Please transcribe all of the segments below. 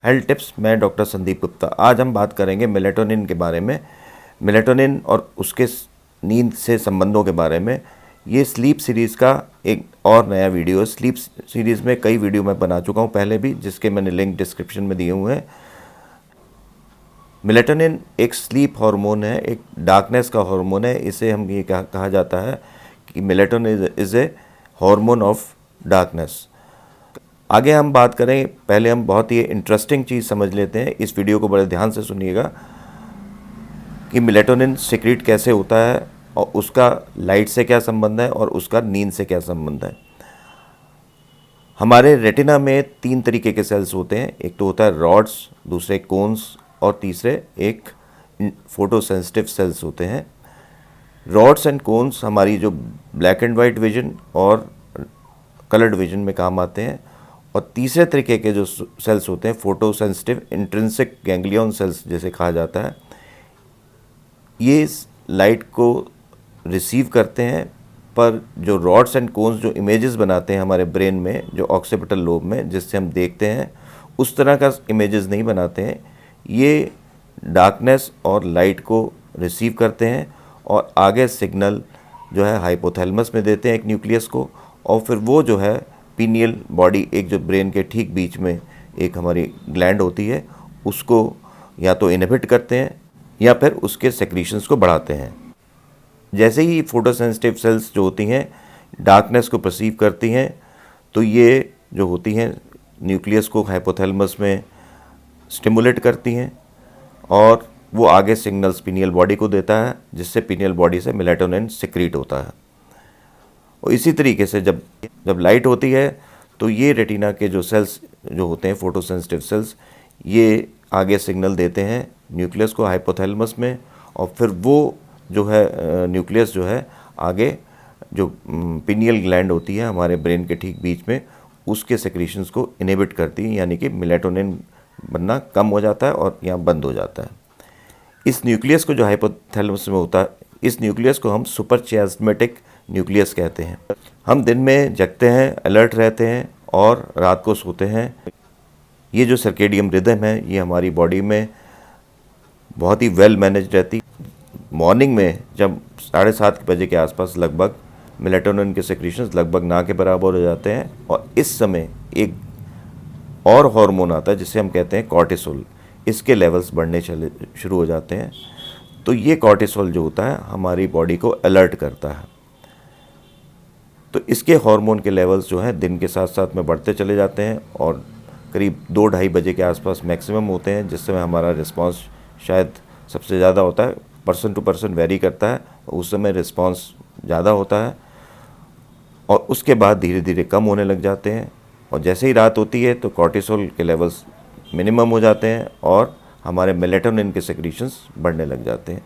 Health tips. मैं doctor Sandeep Gupta. आज हम बात करेंगे मेलेटोनिन के बारे में। मेलेटोनिन और उसके नींद से संबंधों के बारे में। ये स्लीप सीरीज़ का एक और नया वीडियो है। स्लीप सीरीज़ में कई वीडियो मैं बना चुका हूँ पहले भी, जिसके मैंने लिंक डिस्क्रिप्शन में दिए हुए हैं। मेलेटोनिन एक स्लीप हार्मोन है, एक डार्कनेस का हार्मोन है। इसे हम ये कहा जाता है कि melatonin is a hormone of darkness. आगे हम बात करें, पहले हम बहुत ही इंटरेस्टिंग चीज़ समझ लेते हैं। इस वीडियो को बड़े ध्यान से सुनिएगा कि मेलेटोनिन सिक्रीट कैसे होता है और उसका लाइट से क्या संबंध है और उसका नींद से क्या संबंध है। हमारे रेटिना में 3 तरीके के सेल्स होते हैं। एक तो होता है रॉड्स, दूसरे कोन्स और तीसरे एक फोटो सेंसिटिव सेल्स होते हैं। रॉड्स एंड कोन्स हमारी जो ब्लैक एंड वाइट विजन और कलर्ड विजन में काम आते हैं। और तीसरे तरीके के जो सेल्स होते हैं photo sensitive intrinsic ganglion cells जैसे कहा जाता है, ये लाइट को रिसीव करते हैं, पर जो रॉड्स एंड कोन्स जो इमेजेस बनाते हैं हमारे ब्रेन में, जो ऑक्सीपिटल लोब में, जिससे हम देखते हैं, उस तरह का इमेजेस नहीं बनाते हैं। ये डार्कनेस और लाइट को रिसीव करते हैं और आगे सिग्नल जो है हाइपोथैलेमस में देते हैं एक न्यूक्लियस को, और फिर वो जो है पीनियल बॉडी, एक जो ब्रेन के ठीक बीच में एक हमारी ग्लैंड होती है, उसको या तो इनहिबिट करते हैं या फिर उसके सेक्रीशंस को बढ़ाते हैं। जैसे ही फोटोसेंसिटिव सेल्स जो होती हैं डार्कनेस को परसीव करती हैं, तो ये जो होती हैं न्यूक्लियस को हाइपोथैलेमस में स्टिमुलेट करती हैं और वो आगे सिग्नल्स पीनियल बॉडी को देता है, जिससे पीनियल बॉडी से मेलेटोनिन सिक्रीट होता है। और इसी तरीके से जब लाइट होती है तो ये रेटिना के जो सेल्स जो होते हैं फोटोसेंसिटिव सेल्स, ये आगे सिग्नल देते हैं न्यूक्लियस को हाइपोथैलेमस में, और फिर वो जो है न्यूक्लियस जो है आगे जो पिनियल ग्लैंड होती है हमारे ब्रेन के ठीक बीच में, उसके सेक्रीशंस को इनहिबिट करती है, यानी कि मेलेटोनिन बनना कम हो जाता है और यहाँ बंद हो जाता है। इस न्यूक्लियस को जो हाइपोथैलेमस में होता है, इस न्यूक्लियस को हम सुपर चियास्मेटिक न्यूक्लियस कहते हैं। हम दिन में जगते हैं, अलर्ट रहते हैं और रात को सोते हैं। ये जो सर्केडियम रिदम है, ये हमारी बॉडी में बहुत ही वेल मैनेज रहती। मॉर्निंग में जब 7:30 बजे के आसपास लगभग मेलेटोनिन के सेक्रीशंस लगभग ना के बराबर हो जाते हैं, और इस समय एक और हार्मोन आता है जिसे हम कहते हैं कॉर्टिसोल। इसके लेवल्स बढ़ने शुरू हो जाते हैं। तो ये कॉर्टिसोल जो होता है हमारी बॉडी को अलर्ट करता है। तो इसके हार्मोन के लेवल्स जो हैं दिन के साथ साथ में बढ़ते चले जाते हैं और करीब 2-2:30 बजे के आसपास मैक्सिमम होते हैं, जिस समय हमारा रिस्पांस शायद सबसे ज़्यादा होता है। पर्सन टू पर्सन वेरी करता है, उस समय रिस्पांस ज़्यादा होता है और उसके बाद धीरे धीरे कम होने लग जाते हैं। और जैसे ही रात होती है तो कॉर्टिसोल के लेवल्स मिनिमम हो जाते हैं और हमारे मेलेटोनिन के सेक्रीशंस बढ़ने लग जाते हैं।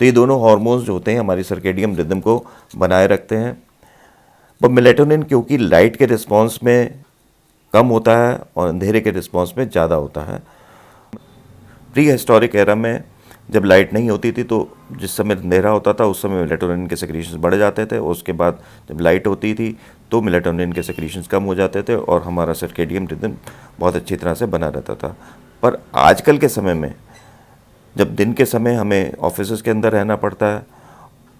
तो ये दोनों हार्मोन्स जो होते हैं हमारी सर्केडियम रिदम को बनाए रखते हैं। पर मेलेटोनिन क्योंकि लाइट के रिस्पांस में कम होता है और अंधेरे के रिस्पांस में ज़्यादा होता है। प्री हिस्टोरिक एरा में जब लाइट नहीं होती थी, तो जिस समय अंधेरा होता था उस समय मेलेटोनिन के सेक्रीशंस बढ़ जाते थे, और उसके बाद जब लाइट होती थी तो मेलेटोनिन के सेक्रीशंस कम हो जाते थे और हमारा सर्केडियम रिदम बहुत अच्छी तरह से बना रहता था। पर आजकल के समय में जब दिन के समय हमें ऑफिस के अंदर रहना पड़ता है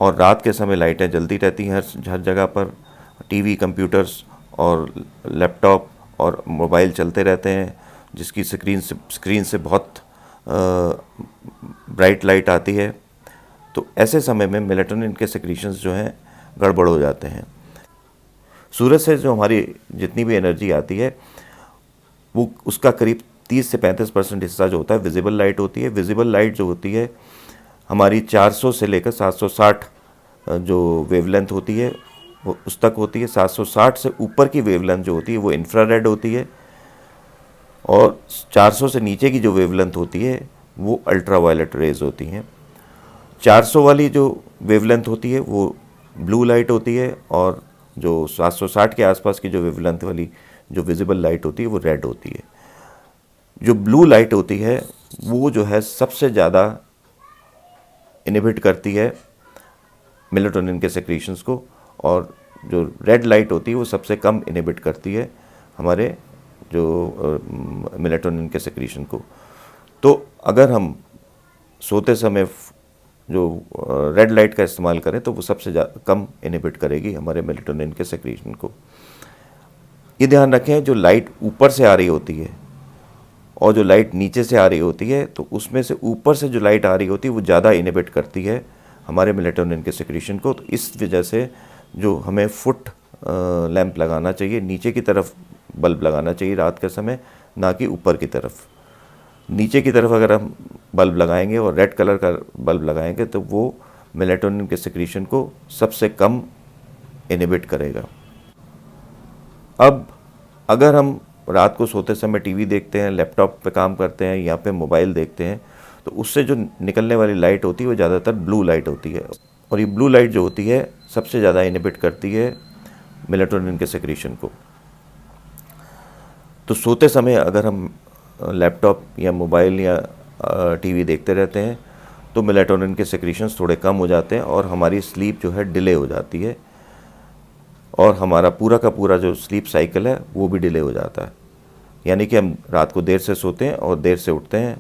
और रात के समय लाइटें जलती रहती हैं हर जगह पर, टीवी, कंप्यूटर्स और लैपटॉप और मोबाइल चलते रहते हैं, जिसकी स्क्रीन से बहुत ब्राइट लाइट आती है। तो ऐसे समय में मेलेटोनिन के सेक्रीशंस जो हैं गड़बड़ हो जाते हैं। सूरज से जो हमारी जितनी भी एनर्जी आती है, वो उसका करीब 30 से 35% हिस्सा जो होता है विजिबल लाइट होती है। विजिबल लाइट जो होती है हमारी 400 से लेकर 760 जो वेवलेंथ होती है वो उस तक होती है। 760 से ऊपर की वेवलेंथ जो होती है वो इंफ्रारेड होती है, और 400 से नीचे की जो वेवलेंथ होती है वो अल्ट्रावायलेट रेज होती हैं। 400 वाली जो वेवलेंथ होती है वो ब्लू लाइट होती है, और जो 760 के आसपास की जो वेवलेंथ वाली जो विजिबल लाइट होती है वो रेड होती है। जो ब्लू लाइट होती है वो जो है सबसे ज़्यादा इनहिबिट करती है मेलेटोनिन के सेक्रीशंस को, और जो रेड लाइट होती है वो सबसे कम इनहिबिट करती है हमारे जो मेलाटोनिन के सेक्रीशन को। तो अगर हम सोते समय जो रेड लाइट का इस्तेमाल करें तो वो सबसे कम इनहिबिट करेगी हमारे मेलाटोनिन के सेक्रीशन को। ये ध्यान रखें, जो लाइट ऊपर से आ रही होती है और जो लाइट नीचे से आ रही होती है, तो उसमें से ऊपर से जो लाइट आ रही होती है वो ज़्यादा इनहिबिट करती है हमारे मेलाटोनिन के सेक्रीशन को। तो इस वजह से जो हमें फुट लैंप लगाना चाहिए, नीचे की तरफ बल्ब लगाना चाहिए रात के समय, ना कि ऊपर की तरफ। नीचे की तरफ अगर हम बल्ब लगाएंगे और रेड कलर का बल्ब लगाएंगे तो वो मेलाटोनिन के सेक्रीशन को सबसे कम इनहिबिट करेगा। अब अगर हम रात को सोते समय टीवी देखते हैं, लैपटॉप पे काम करते हैं या पे मोबाइल देखते हैं, तो उससे जो निकलने वाली लाइट होती है वो ज़्यादातर ब्लू लाइट होती है, और ये ब्लू लाइट जो होती है सबसे ज़्यादा इनहिबिट करती है मेलाटोनिन के सेक्रीशन को। तो सोते समय अगर हम लैपटॉप या मोबाइल या टीवी देखते रहते हैं तो मेलाटोनिन के सेक्रीशंस थोड़े कम हो जाते हैं और हमारी स्लीप जो है डिले हो जाती है, और हमारा पूरा का पूरा जो स्लीप साइकिल है वो भी डिले हो जाता है। यानी कि हम रात को देर से सोते हैं और देर से उठते हैं,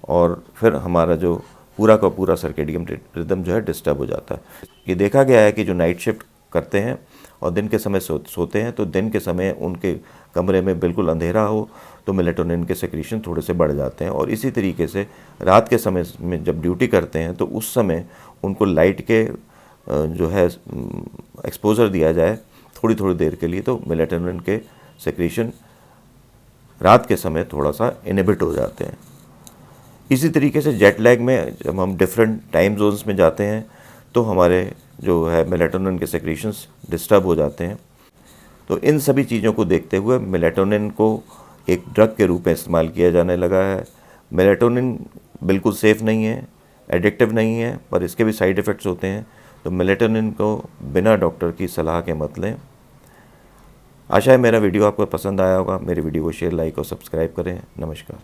और फिर हमारा जो पूरा का पूरा सर्केडियन रिदम जो है डिस्टर्ब हो जाता है। ये देखा गया है कि जो नाइट शिफ्ट करते हैं और दिन के समय सोते हैं, तो दिन के समय उनके कमरे में बिल्कुल अंधेरा हो तो मेलाटोनिन के सेक्रीशन थोड़े से बढ़ जाते हैं, और इसी तरीके से रात के समय में जब ड्यूटी करते हैं तो उस समय उनको लाइट के जो है एक्सपोजर दिया जाए थोड़ी थोड़ी देर के लिए, तो मेलाटोनिन के सेक्रीशन रात के समय थोड़ा सा इनहिबिट हो जाते हैं। इसी तरीके से जेट लैग में जब हम डिफरेंट टाइम जोन्स में जाते हैं तो हमारे जो है मेलाटोनिन के सेक्रीशंस डिस्टर्ब हो जाते हैं। तो इन सभी चीज़ों को देखते हुए मेलाटोनिन को एक ड्रग के रूप में इस्तेमाल किया जाने लगा है। मेलाटोनिन बिल्कुल सेफ़ नहीं है, एडिक्टिव नहीं है, पर इसके भी साइड इफ़ेक्ट्स होते हैं। तो मेलाटोनिन को बिना डॉक्टर की सलाह के मत लें। आशा है मेरा वीडियो आपको पसंद आया होगा। मेरे वीडियो को शेयर, लाइक और सब्सक्राइब करें। नमस्कार।